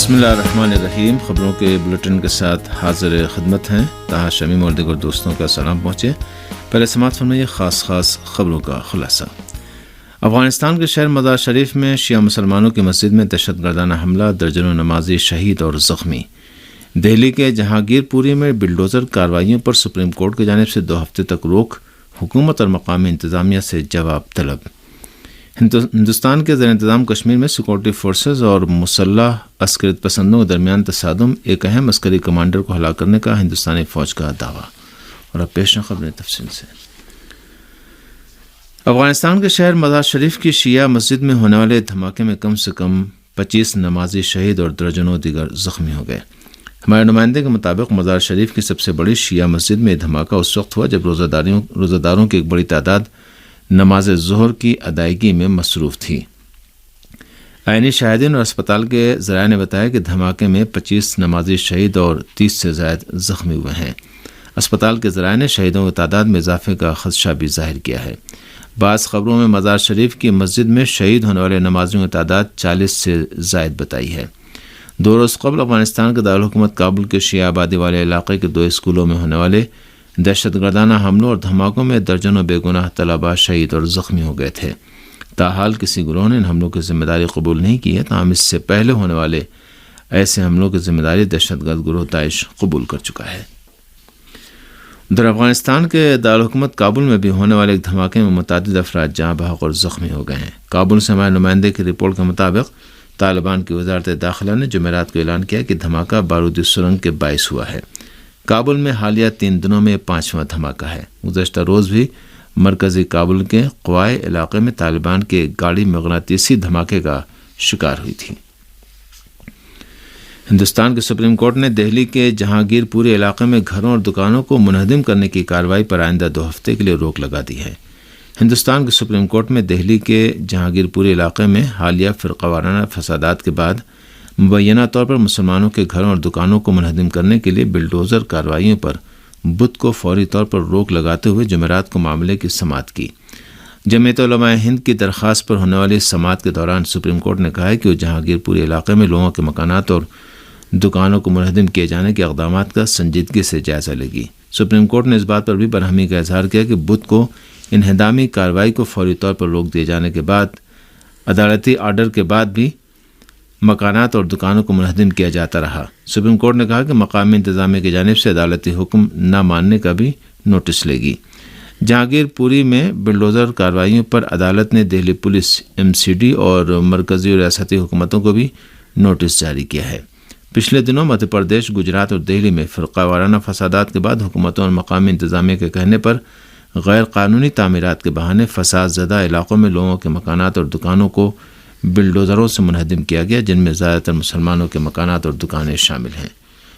بسم اللہ الرحمن الرحیم۔ خبروں کے بلٹن کے ساتھ حاضر خدمت ہیں طاہر شمیم اور دیگر دوستوں کا سلام پہنچے۔ پہلے سماعت فرمائیے خاص خبروں کا خلاصہ۔ افغانستان کے شہر مزار شریف میں شیعہ مسلمانوں کی مسجد میں دہشت گردانہ حملہ، درجنوں نمازی شہید اور زخمی۔ دہلی کے جہانگیر پوری میں بلڈوزر کارروائیوں پر سپریم کورٹ کی جانب سے 2 ہفتے تک روک، حکومت اور مقامی انتظامیہ سے جواب طلب۔ ہندوستان کے زیر انتظام کشمیر میں سیکورٹی فورسز اور مسلح عسکریت پسندوں کے درمیان تصادم، ایک اہم عسکری کمانڈر کو ہلاک کرنے کا ہندوستانی فوج کا دعویٰ۔ اور اب پیش خبریں تفصیل سے۔ افغانستان کے شہر مزار شریف کی شیعہ مسجد میں ہونے والے دھماکے میں کم سے کم 25 نمازی شہید اور درجنوں دیگر زخمی ہو گئے۔ ہمارے نمائندے کے مطابق مزار شریف کی سب سے بڑی شیعہ مسجد میں دھماکہ اس وقت ہوا جب روزہ داروں کی ایک بڑی تعداد نماز ظہر کی ادائیگی میں مصروف تھی۔ عینی شاہدین اور اسپتال کے ذرائع نے بتایا کہ دھماکے میں 25 نمازی شہید اور 30 سے زائد زخمی ہوئے ہیں۔ اسپتال کے ذرائع نے شہیدوں کی تعداد میں اضافے کا خدشہ بھی ظاہر کیا ہے۔ بعض خبروں میں مزار شریف کی مسجد میں شہید ہونے والے نمازیوں کی تعداد 40 سے زائد بتائی ہے۔ 2 روز قبل افغانستان کے دارالحکومت کابل کے شیعہ آبادی والے علاقے کے 2 اسکولوں میں ہونے والے دہشت گردانہ حملوں اور دھماکوں میں درجنوں بے گناہ طلباء شہید اور زخمی ہو گئے تھے۔ تاحال کسی گروہ نے ان حملوں کی ذمہ داری قبول نہیں کی ہے، تاہم اس سے پہلے ہونے والے ایسے حملوں کی ذمہ داری دہشت گرد گروہ داعش قبول کر چکا ہے۔ ادھر افغانستان کے دارالحکومت کابل میں بھی ہونے والے ایک دھماکے میں متعدد افراد جاں بحق اور زخمی ہو گئے ہیں۔ کابل سے ہمارے نمائندے کی رپورٹ کے مطابق طالبان کی وزارت داخلہ نے جمعرات کو اعلان کیا کہ دھماکہ بارودی سرنگ کے باعث ہوا ہے۔ کابل میں حالیہ 3 دنوں میں 5واں دھماکہ ہے۔ گزشتہ روز بھی مرکزی کابل کے قوائے علاقے میں طالبان کی ایک گاڑی مغناطیسی دھماکے کا شکار ہوئی تھی۔ ہندوستان کے سپریم کورٹ نے دہلی کے جہانگیر پوری علاقے میں گھروں اور دکانوں کو منہدم کرنے کی کارروائی پر آئندہ 2 ہفتے کے لیے روک لگا دی ہے۔ ہندوستان کے سپریم کورٹ میں دہلی کے جہانگیر پوری علاقے میں حالیہ فرقہ وارانہ فسادات کے بعد مبینہ طور پر مسلمانوں کے گھروں اور دکانوں کو منہدم کرنے کے لیے بلڈوزر کارروائیوں پر بدھ کو فوری طور پر روک لگاتے ہوئے جمعرات کو معاملے کی سماعت کی۔ جمعیت علماء ہند کی درخواست پر ہونے والی سماعت کے دوران سپریم کورٹ نے کہا ہے کہ وہ جہانگیر پوری علاقے میں لوگوں کے مکانات اور دکانوں کو منہدم کیے جانے کے اقدامات کا سنجیدگی سے جائزہ لے گی۔ سپریم کورٹ نے اس بات پر بھی برہمی کا اظہار کیا کہ بدھ کو انہدامی کارروائی کو فوری طور پر روک دیے جانے کے بعد عدالتی آرڈر کے بعد بھی مکانات اور دکانوں کو منہدم کیا جاتا رہا۔ سپریم کورٹ نے کہا کہ مقامی انتظامیہ کی جانب سے عدالتی حکم نہ ماننے کا بھی نوٹس لے گی۔ جہانگیر پوری میں بلڈوزر کارروائیوں پر عدالت نے دہلی پولیس، MCD اور مرکزی اور ریاستی حکومتوں کو بھی نوٹس جاری کیا ہے۔ پچھلے دنوں مدھیہ پردیش، گجرات اور دہلی میں فرقہ وارانہ فسادات کے بعد حکومتوں اور مقامی انتظامیہ کے کہنے پر غیر قانونی تعمیرات کے بہانے فساد زدہ علاقوں میں لوگوں کے مکانات اور دکانوں کو بلڈوزروں سے منہدم کیا گیا، جن میں زیادہ تر مسلمانوں کے مکانات اور دکانیں شامل ہیں۔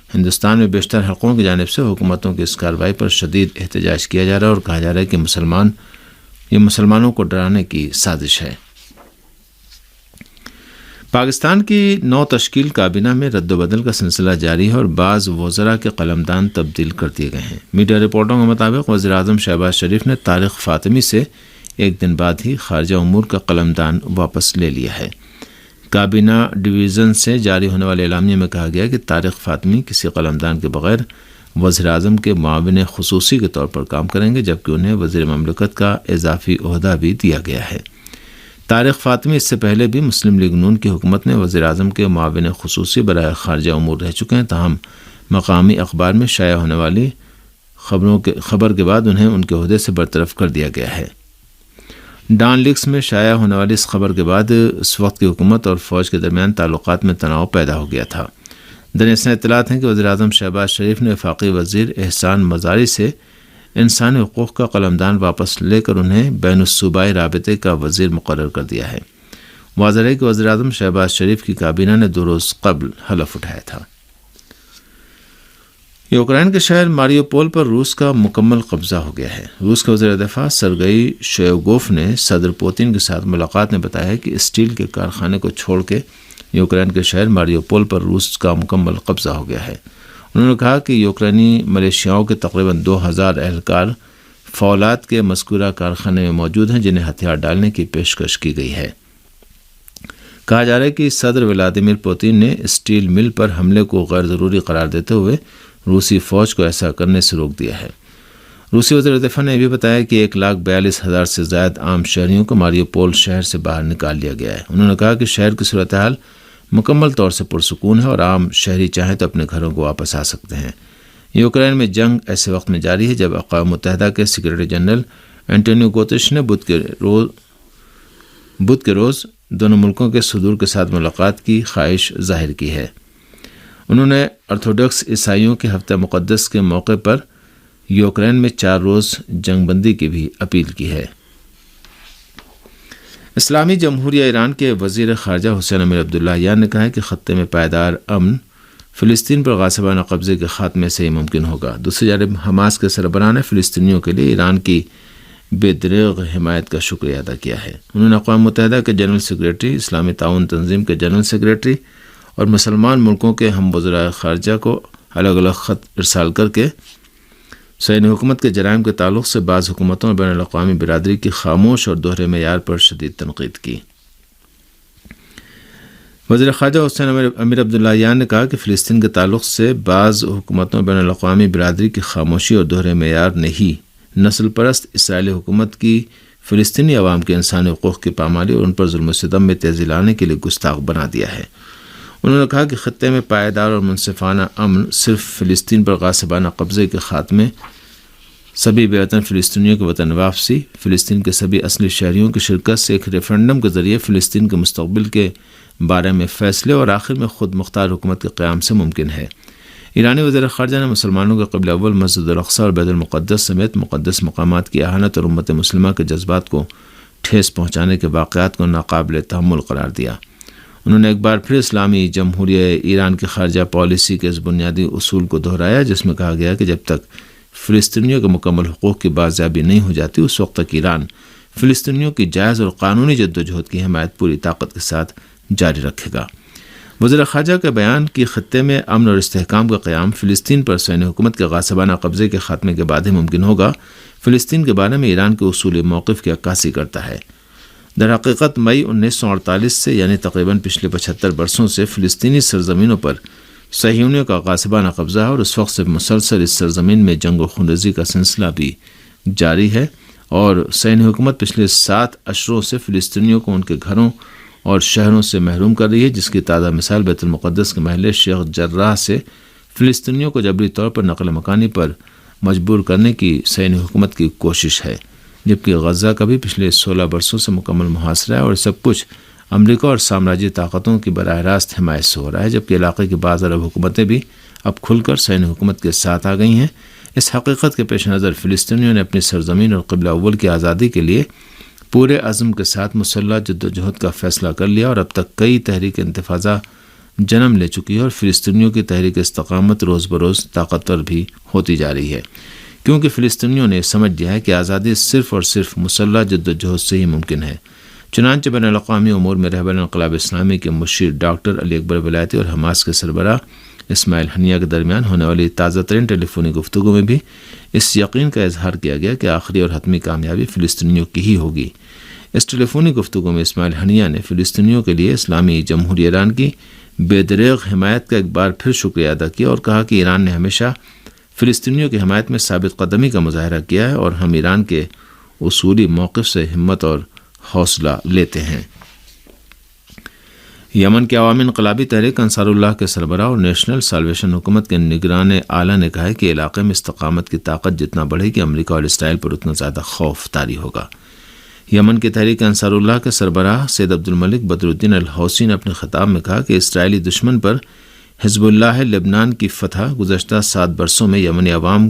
ہندوستان میں بیشتر حلقوں کی جانب سے حکومتوں کی اس کارروائی پر شدید احتجاج کیا جا رہا ہے اور کہا جا رہا ہے کہ یہ مسلمانوں کو ڈرانے کی سازش ہے۔ پاکستان کی نو تشکیل کابینہ میں رد و بدل کا سلسلہ جاری ہے اور بعض وزراء کے قلمدان تبدیل کر دیے گئے ہیں۔ میڈیا رپورٹوں کے مطابق وزیر اعظم شہباز شریف نے طارق فاطمی سے ایک دن بعد ہی خارجہ امور کا قلمدان واپس لے لیا ہے۔ کابینہ ڈویژن سے جاری ہونے والے اعلامیہ میں کہا گیا کہ طارق فاطمی کسی قلمدان کے بغیر وزیر اعظم کے معاون خصوصی کے طور پر کام کریں گے، جبکہ انہیں وزیر مملکت کا اضافی عہدہ بھی دیا گیا ہے۔ طارق فاطمی اس سے پہلے بھی مسلم لیگ نون کی حکومت میں وزیر اعظم کے معاون خصوصی برائے خارجہ امور رہ چکے ہیں، تاہم مقامی اخبار میں شائع ہونے والی خبر کے بعد انہیں ان کے عہدے سے برطرف کر دیا گیا ہے۔ ڈان لیکس میں شائع ہونے والی اس خبر کے بعد اس وقت کی حکومت اور فوج کے درمیان تعلقات میں تناؤ پیدا ہو گیا تھا۔ دنیا اطلاعات ہیں کہ وزیر اعظم شہباز شریف نے وفاقی وزیر احسان مزاری سے انسانی حقوق کا قلمدان واپس لے کر انہیں بین الصوبائی رابطے کا وزیر مقرر کر دیا ہے۔ واضح ہے کہ وزیر اعظم شہباز شریف کی کابینہ نے 2 روز قبل حلف اٹھایا تھا۔ یوکرین کے شہر ماریوپول پر روس کا مکمل قبضہ ہو گیا ہے۔ روس کے وزیر دفاع سرگئی شویگوف نے صدر پوتین کے ساتھ ملاقات میں بتایا کہ اسٹیل کے کارخانے کو چھوڑ کے یوکرین کے شہر ماریوپول پر روس کا مکمل قبضہ ہو گیا ہے۔ انہوں نے کہا کہ یوکرینی ملیشیاؤں کے تقریباً 2000 اہلکار فولاد کے مذکورہ کارخانے میں موجود ہیں، جنہیں ہتھیار ڈالنے کی پیشکش کی گئی ہے۔ کہا جا رہا ہے کہ صدر ولادیمیر پوتین نے اسٹیل مل پر حملے کو غیر ضروری قرار دیتے ہوئے روسی فوج کو ایسا کرنے سے روک دیا ہے۔ روسی وزیر دفاع نے یہ بھی بتایا کہ 1,42,000 سے زائد عام شہریوں کو ماریوپول شہر سے باہر نکال لیا گیا ہے۔ انہوں نے کہا کہ شہر کی صورتحال مکمل طور سے پرسکون ہے اور عام شہری چاہیں تو اپنے گھروں کو واپس آ سکتے ہیں۔ یوکرین میں جنگ ایسے وقت میں جاری ہے جب اقوام متحدہ کے سیکرٹری جنرل اینٹونیو گوتریش نے بدھ کے روز دونوں ملکوں کے صدور کے ساتھ ملاقات کی خواہش ظاہر کی ہے۔ انہوں نے آرتھوڈاکس عیسائیوں کے ہفتہ مقدس کے موقع پر یوکرین میں 4 روز جنگ بندی کی بھی اپیل کی ہے۔ اسلامی جمہوریہ ایران کے وزیر خارجہ حسین امیر عبداللہیان نے کہا ہے کہ خطے میں پائیدار امن فلسطین پر غاصبانہ قبضے کے خاتمے سے ہی ممکن ہوگا۔ دوسری جانب حماس کے سربراہ نے فلسطینیوں کے لیے ایران کی بے دریغ حمایت کا شکریہ ادا کیا ہے۔ انہوں نے اقوام متحدہ کے جنرل سیکریٹری، اسلامی تعاون تنظیم کے جنرل سیکریٹری اور مسلمان ملکوں کے ہم وزراء خارجہ کو الگ الگ خط ارسال کر کے صہیونی حکومت کے جرائم کے تعلق سے بعض حکومتوں اور بین الاقوامی برادری کی خاموش اور دوہرے معیار پر شدید تنقید کی۔ وزیر خارجہ حسین امیر عبداللہیان نے کہا کہ فلسطین کے تعلق سے بعض حکومتوں اور بین الاقوامی برادری کی خاموشی اور دوہرے معیار نے ہی نسل پرست اسرائیلی حکومت کی فلسطینی عوام کے انسانی حقوق کی پامالی اور ان پر ظلم و ستم میں تیزی لانے کے لیے گستاخ بنا دیا ہے۔ انہوں نے کہا کہ خطے میں پائیدار اور منصفانہ امن صرف فلسطین پر غاصبانہ قبضے کے خاتمے، سبھی بے وطن فلسطینیوں کی وطن واپسی، فلسطین کے سبھی اصلی شہریوں کی شرکت سے ایک ریفرنڈم کے ذریعے فلسطین کے مستقبل کے بارے میں فیصلے اور آخر میں خود مختار حکومت کے قیام سے ممکن ہے۔ ایرانی وزیر خارجہ نے مسلمانوں کے قبلہ اول مسجد الاقصی اور بیت المقدس سمیت مقدس مقامات کی اہانت اور امت مسلمہ کے جذبات کو ٹھیس پہنچانے کے واقعات کو ناقابل تحمل قرار دیا۔ انہوں نے ایک بار پھر اسلامی جمہوریہ ایران کی خارجہ پالیسی کے اس بنیادی اصول کو دہرایا جس میں کہا گیا کہ جب تک فلسطینیوں کے مکمل حقوق کی بازیابی نہیں ہو جاتی اس وقت تک ایران فلسطینیوں کی جائز اور قانونی جدوجہد کی حمایت پوری طاقت کے ساتھ جاری رکھے گا۔ وزیر خارجہ کے بیان کہ خطے میں امن اور استحکام کا قیام فلسطین پر صہیونی حکومت کے غاصبانہ قبضے کے خاتمے کے بعد ہی ممکن ہوگا، فلسطین کے بارے میں ایران کے اصولی موقف کی عکاسی کرتا ہے۔ در حقیقت مئی 1948 سے یعنی تقریباً پچھلے 75 برسوں سے فلسطینی سرزمینوں پر صہیونیوں کا غاصبانہ قبضہ ہے اور اس وقت سے مسلسل اس سرزمین میں جنگ و خونریزی کا سلسلہ بھی جاری ہے، اور صہیونی حکومت پچھلے 7 اشروں سے فلسطینیوں کو ان کے گھروں اور شہروں سے محروم کر رہی ہے، جس کی تازہ مثال بیت المقدس کے محلے شیخ جراح سے فلسطینیوں کو جبری طور پر نقل مکانی پر مجبور کرنے کی صہیونی حکومت کی کوشش ہے، جبکہ غزہ کا بھی پچھلے 16 برسوں سے مکمل محاصرہ ہے اور سب کچھ امریکہ اور سامراجی طاقتوں کی براہ راست حمایت سے ہو رہا ہے، جبکہ علاقے کی بعض عرب حکومتیں بھی اب کھل کر صہیونی حکومت کے ساتھ آ گئی ہیں۔ اس حقیقت کے پیش نظر فلسطینیوں نے اپنی سرزمین اور قبلہ اول کی آزادی کے لیے پورے عزم کے ساتھ مسلح جدوجہد کا فیصلہ کر لیا اور اب تک کئی تحریک انتفاضہ جنم لے چکی ہے اور فلسطینیوں کی تحریک استقامت روز بروز طاقتور بھی ہوتی جا رہی ہے، کیونکہ فلسطینیوں نے سمجھ لیا ہے کہ آزادی صرف اور صرف مسلح جدوجہد سے ہی ممکن ہے۔ چنانچہ بین الاقوامی امور میں رہبر انقلاب اسلامی کے مشیر ڈاکٹر علی اکبر ولایتی اور حماس کے سربراہ اسماعیل ہنیہ کے درمیان ہونے والی تازہ ترین ٹیلی فونی گفتگو میں بھی اس یقین کا اظہار کیا گیا کہ آخری اور حتمی کامیابی فلسطینیوں کی ہی ہوگی۔ اس ٹیلی فونی گفتگو میں اسماعیل ہنیہ نے فلسطینیوں کے لیے اسلامی جمہوریہ ایران کی بے دریغ حمایت کا ایک بار پھر شکریہ ادا کیا اور کہا کہ ایران نے ہمیشہ فلسطینیوں کی حمایت میں ثابت قدمی کا مظاہرہ کیا ہے اور ہم ایران کے اصولی موقف سے ہمت اور حوصلہ لیتے ہیں۔ یمن کے عوامی انقلابی تحریک انصار اللہ کے سربراہ اور نیشنل سالویشن حکومت کے نگران اعلیٰ نے کہا ہے کہ علاقے میں استقامت کی طاقت جتنا بڑھے گی امریکہ اور اسرائیل پر اتنا زیادہ خوف طاری ہوگا۔ یمن کی تحریک انصار اللہ کے سربراہ سید عبدالملک بدر الدین الحوثی نے اپنے خطاب میں کہا کہ اسرائیلی دشمن پر حزب اللہ لبنان کی فتح گزشتہ 7 برسوں میں یمنی عوام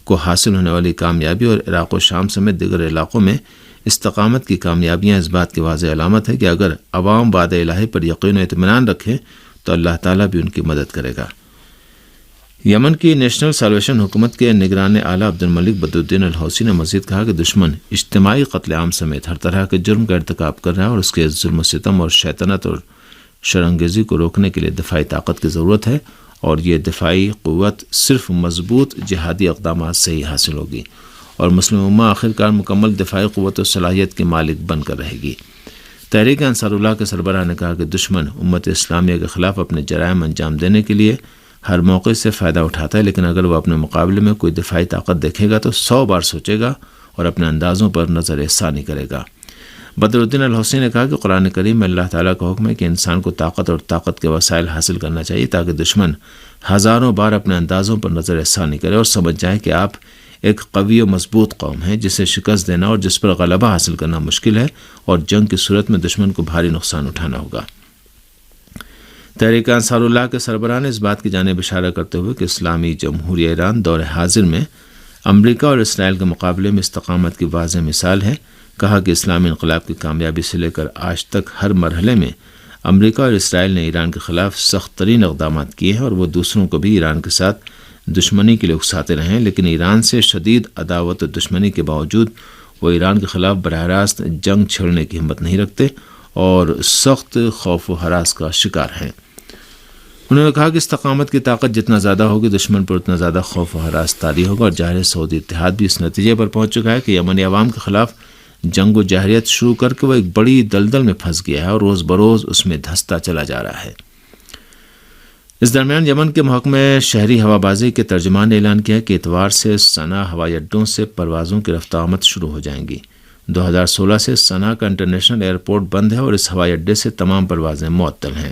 کو حاصل ہونے والی کامیابی اور عراق و شام سمیت دیگر علاقوں میں استقامت کی کامیابیاں اس بات کی واضح علامت ہے کہ اگر عوام وعدہ الہی پر یقین و اطمینان رکھیں تو اللہ تعالیٰ بھی ان کی مدد کرے گا۔ یمن کی نیشنل سالویشن حکومت کے نگران اعلیٰ عبدالملک بدر الدین الحوثی نے مزید کہا کہ دشمن اجتماعی قتل عام سمیت ہر طرح کے جرم کا ارتکاب کر رہا ہے اور اس کے ظلم و ستم اور شیطنت اور شرانگیزی کو روکنے کے لیے دفاعی طاقت کی ضرورت ہے، اور یہ دفاعی قوت صرف مضبوط جہادی اقدامات سے ہی حاصل ہوگی اور مسلم امہ آخرکار مکمل دفاعی قوت و صلاحیت کے مالک بن کر رہے گی۔ تحریک انصار اللہ کے سربراہ نے کہا کہ دشمن امت اسلامیہ کے خلاف اپنے جرائم انجام دینے کے لیے ہر موقع سے فائدہ اٹھاتا ہے، لیکن اگر وہ اپنے مقابلے میں کوئی دفاعی طاقت دیکھے گا تو 100 بار سوچے گا اور اپنے اندازوں پر نظر ثانی کرے گا۔ بدر الدین الحوثی نے کہا کہ قرآن کریم میں اللہ تعالیٰ کا حکم ہے کہ انسان کو طاقت اور طاقت کے وسائل حاصل کرنا چاہیے تاکہ دشمن ہزاروں بار اپنے اندازوں پر نظر ثانی کرے اور سمجھ جائے کہ آپ ایک قوی و مضبوط قوم ہے جسے شکست دینا اور جس پر غلبہ حاصل کرنا مشکل ہے، اور جنگ کی صورت میں دشمن کو بھاری نقصان اٹھانا ہوگا۔ تحریک انصار اللہ کے سربراہ نے اس بات کی جانب اشارہ کرتے ہوئے کہ اسلامی جمہوریہ ایران دور حاضر میں امریکہ اور اسرائیل کے مقابلے میں استقامت کی واضح مثال ہے، کہا کہ اسلامی انقلاب کی کامیابی سے لے کر آج تک ہر مرحلے میں امریکہ اور اسرائیل نے ایران کے خلاف سخت ترین اقدامات کیے ہیں اور وہ دوسروں کو بھی ایران کے ساتھ دشمنی کے لیے اکساتے رہے ہیں، لیکن ایران سے شدید عداوت و دشمنی کے باوجود وہ ایران کے خلاف براہ راست جنگ چھیڑنے کی ہمت نہیں رکھتے اور سخت خوف و ہراس کا شکار ہیں۔ انہوں نے کہا کہ استقامت کی طاقت جتنا زیادہ ہوگی دشمن پر اتنا زیادہ خوف و ہراس طاری ہوگا، اور ظاہر سعودی اتحاد بھی اس نتیجے پر پہنچ چکا ہے کہ یمنی عوام کے خلاف جنگ و جارحیت شروع کر کے وہ ایک بڑی دلدل میں پھنس گیا ہے اور روز بروز اس میں دھستا چلا جا رہا ہے۔ اس درمیان یمن کے محکمہ شہری ہوا بازی کے ترجمان نے اعلان کیا کہ اتوار سے صنعا ہوائی اڈوں سے پروازوں کی رفت آمد شروع ہو جائیں گی۔ 2016 سے صنعا کا انٹرنیشنل ایئرپورٹ بند ہے اور اس ہوائی اڈے سے تمام پروازیں معطل ہیں۔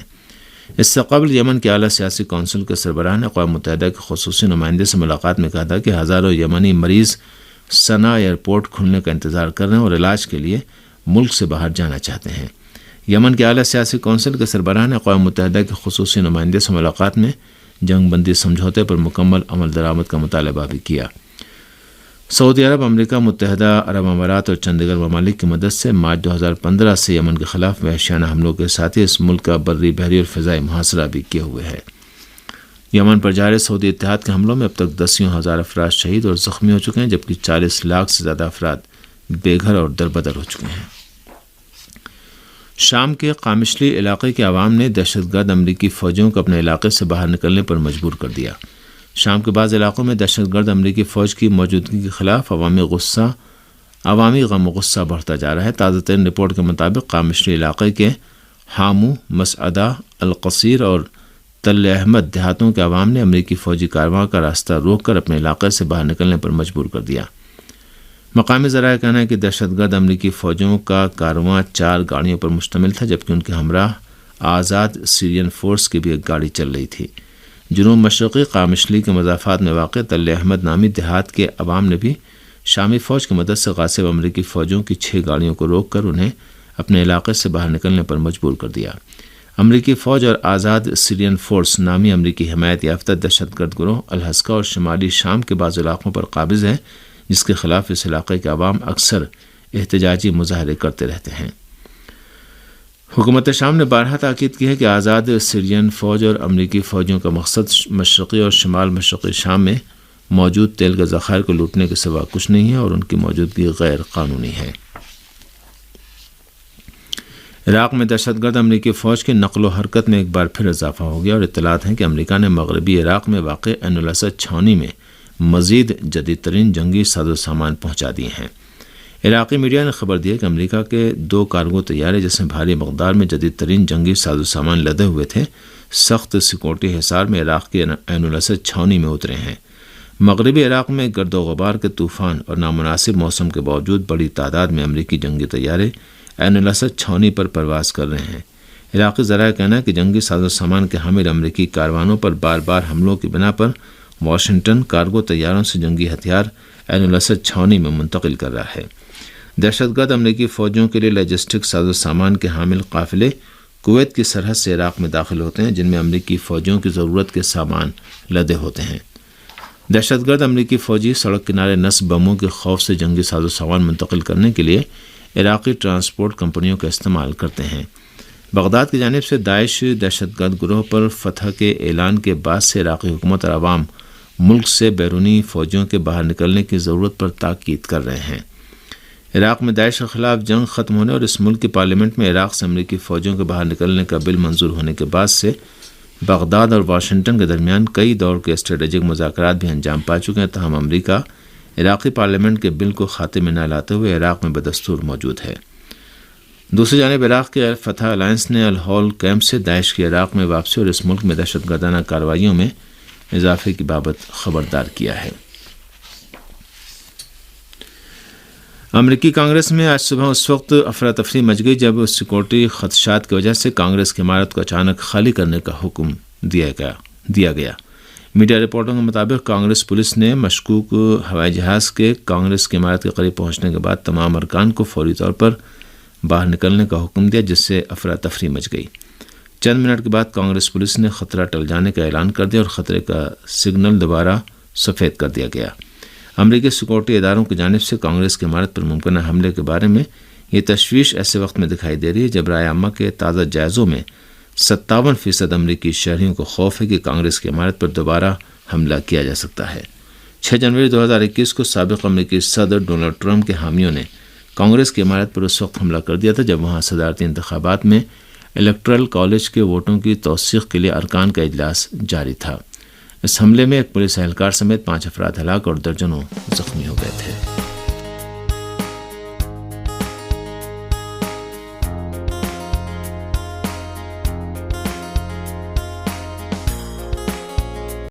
اس سے قبل یمن کے اعلیٰ سیاسی کونسل کے سربراہ نے اقوام متحدہ کے خصوصی نمائندے سے ملاقات میں کہا تھا کہ ہزاروں یمنی مریض صنعا ایئرپورٹ کھلنے کا انتظار کر رہے ہیں اور علاج کے لیے ملک سے باہر جانا چاہتے ہیں۔ یمن کے اعلیٰ سیاسی کونسل کے سربراہ نے اقوام متحدہ کے خصوصی نمائندے سے ملاقات میں جنگ بندی سمجھوتے پر مکمل عمل درآمد کا مطالبہ بھی کیا۔ سعودی عرب، امریکہ متحدہ عرب امارات اور چند دیگر ممالک کی مدد سے مارچ 2015 سے یمن کے خلاف وحشیانہ حملوں کے ساتھ ہی اس ملک کا بری، بحری اور فضائی محاصرہ بھی کیے ہوئے ہے۔ یمن پر جاری سعودی اتحاد کے حملوں میں اب تک 10,000 افراد شہید اور زخمی ہو چکے ہیں، جبکہ 40 لاکھ سے زیادہ افراد بے گھر اور دربدر ہو چکے ہیں۔ شام کے قامشلی علاقے کے عوام نے دہشت گرد امریکی فوجیوں کو اپنے علاقے سے باہر نکلنے پر مجبور کر دیا۔ شام کے بعض علاقوں میں دہشت گرد امریکی فوج کی موجودگی کے خلاف عوامی غم و غصہ بڑھتا جا رہا ہے۔ تازہ ترین رپورٹ کے مطابق قامشلی علاقے کے حامو، مسعدہ، القصیر اور تل احمد دیہاتوں کے عوام نے امریکی فوجی کاررواں کا راستہ روک کر اپنے علاقے سے باہر نکلنے پر مجبور کر دیا۔ مقامی ذرائع کہنا ہے کہ دہشت گرد امریکی فوجیوں کا کاررواں 4 گاڑیوں پر مشتمل تھا، جبکہ ان کے ہمراہ آزاد سیرین فورس کی بھی ایک گاڑی چل رہی تھی۔ جنوب مشرقی قامشلی کے مضافات میں واقع تل احمد نامی دیہات کے عوام نے بھی شامی فوج کی مدد سے غاصب امریکی فوجیوں کی 6 گاڑیوں کو روک کر انہیں اپنے علاقے سے باہر نکلنے پر مجبور کر دیا۔ امریکی فوج اور آزاد سیرین فورس نامی امریکی حمایت یافتہ دہشت گرد گروہ الحسکہ اور شمالی شام کے بعض علاقوں پر قابض ہے، جس کے خلاف اس علاقے کے عوام اکثر احتجاجی مظاہرے کرتے رہتے ہیں۔ حکومت شام نے بارہا تاکید کی ہے کہ آزاد سیرین فوج اور امریکی فوجیوں کا مقصد مشرقی اور شمال مشرقی شام میں موجود تیل کے ذخائر کو لوٹنے کے سوا کچھ نہیں ہے اور ان کی موجودگی غیر قانونی ہے۔ عراق میں دہشت گرد امریکی فوج کی نقل و حرکت میں ایک بار پھر اضافہ ہو گیا اور اطلاعات ہیں کہ امریکہ نے مغربی عراق میں واقع عین الاسد چھاؤنی میں مزید جدید ترین جنگی ساز و سامان پہنچا دیے ہیں۔ عراقی میڈیا نے خبر دی ہے کہ امریکہ کے 2 کارگو طیارے جس میں بھاری مقدار میں جدید ترین جنگی ساز و سامان لدے ہوئے تھے، سخت سیکورٹی حصار میں عراق کے عین الاسد چھاؤنی میں اترے ہیں۔ مغربی عراق میں گرد و غبار کے طوفان اور نامناسب موسم کے باوجود بڑی تعداد میں امریکی جنگی طیارے عین الاسد چھاؤنی پر پرواز کر رہے ہیں۔ عراقی ذرائع کہنا ہے کہ جنگی ساز و سامان کے حامل امریکی کاروانوں پر بار بار حملوں کی بنا پر واشنگٹن کارگو طیاروں سے جنگی ہتھیار عین الاسد چھاؤنی میں منتقل کر رہا ہے۔ دہشت گرد امریکی فوجیوں کے لیے لاجسٹک ساز و سامان کے حامل قافلے کویت کی سرحد سے عراق میں داخل ہوتے ہیں، جن میں امریکی فوجیوں کی ضرورت کے سامان لدے ہوتے ہیں۔ دہشت گرد امریکی فوجی سڑک کنارے نصب بموں کے خوف سے جنگی ساز و سامان منتقل کرنے کے لیے عراقی ٹرانسپورٹ کمپنیوں کا استعمال کرتے ہیں۔ بغداد کی جانب سے داعش دہشت گرد گروہ پر فتح کے اعلان کے بعد سے عراقی حکومت اور عوام ملک سے بیرونی فوجیوں کے باہر نکلنے کی ضرورت پر تاکید کر رہے ہیں۔ عراق میں داعش کے خلاف جنگ ختم ہونے اور اس ملک کی پارلیمنٹ میں عراق سے امریکی فوجیوں کے باہر نکلنے کا بل منظور ہونے کے بعد سے بغداد اور واشنگٹن کے درمیان کئی دور کے اسٹریٹجک مذاکرات بھی انجام پا چکے ہیں، تاہم امریکہ عراقی پارلیمنٹ کے بل کو خاتمے میں نہ لاتے ہوئے عراق میں بدستور موجود ہے۔ دوسری جانب عراق کے فتح الائنس نے الہول کیمپ سے داعش کی عراق میں واپسی اور اس ملک میں دہشت گردانہ کارروائیوں میں اضافے کی بابت خبردار کیا ہے۔ امریکی کانگریس میں آج صبح اس وقت افراتفری مچ گئی جب سیکورٹی خدشات کی وجہ سے کانگریس کی عمارت کو اچانک خالی کرنے کا حکم دیا گیا۔ میڈیا رپورٹوں کے مطابق کانگریس پولیس نے مشکوک ہوائی جہاز کے کانگریس کی عمارت کے قریب پہنچنے کے بعد تمام ارکان کو فوری طور پر باہر نکلنے کا حکم دیا، جس سے افراتفری مچ گئی۔ چند منٹ کے بعد کانگریس پولیس نے خطرہ ٹل جانے کا اعلان کر دیا اور خطرے کا سگنل دوبارہ سفید کر دیا گیا۔ امریکی سیکورٹی اداروں کی جانب سے کانگریس کی عمارت پر ممکنہ حملے کے بارے میں یہ تشویش ایسے وقت میں دکھائی دے رہی ہے جب رائے عامہ کے تازہ جائزوں میں 57% امریکی شہریوں کو خوف ہے کہ کانگریس کی عمارت پر دوبارہ حملہ کیا جا سکتا ہے۔ 6 جنوری 2021 کو سابق امریکی صدر ڈونلڈ ٹرمپ کے حامیوں نے کانگریس کی عمارت پر اس وقت حملہ کر دیا تھا جب وہاں صدارتی انتخابات میں الیکٹرل کالج کے ووٹوں کی توثیق کے لیے ارکان کا اجلاس جاری تھا۔ اس حملے میں ایک پولیس اہلکار سمیت 5 افراد ہلاک اور درجنوں زخمی ہو گئے تھے۔